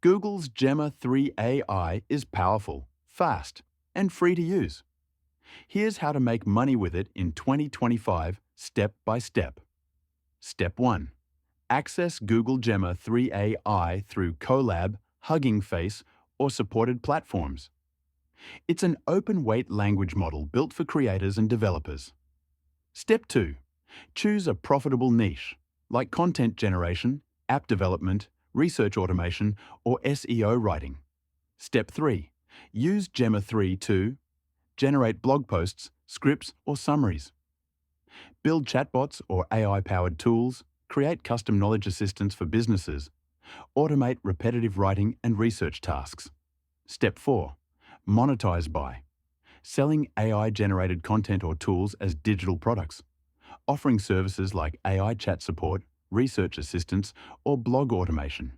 Google's Gemma 3 AI is powerful, fast, and free to use. Here's how to make money with it in 2025 step by step. Step 1. Access Google Gemma 3 AI through Colab, Hugging Face, or supported platforms. It's an open-weight language model built for creators and developers. Step 2. Choose a profitable niche, like content generation, app development, research automation, or SEO writing. Step 3. Use Gemma 3 to generate blog posts, scripts, or summaries. Build chatbots or AI-powered tools, create custom knowledge assistants for businesses, automate repetitive writing and research tasks. Step 4. Monetize by selling AI-generated content or tools as digital products, offering services like AI chat support, research assistance, or blog automation.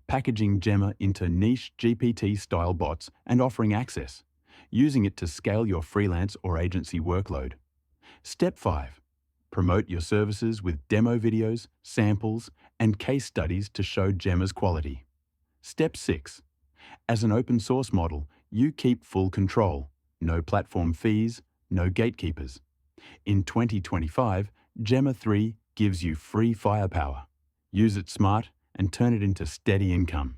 Packaging Gemma into niche GPT-style bots and offering access, using it to scale your freelance or agency workload. Step 5. Promote your services with demo videos, samples, and case studies to show Gemma's quality. Step 6. As an open source model, you keep full control. No platform fees, no gatekeepers. In 2025, Gemma 3 gives you free firepower. Use it smart and turn it into steady income.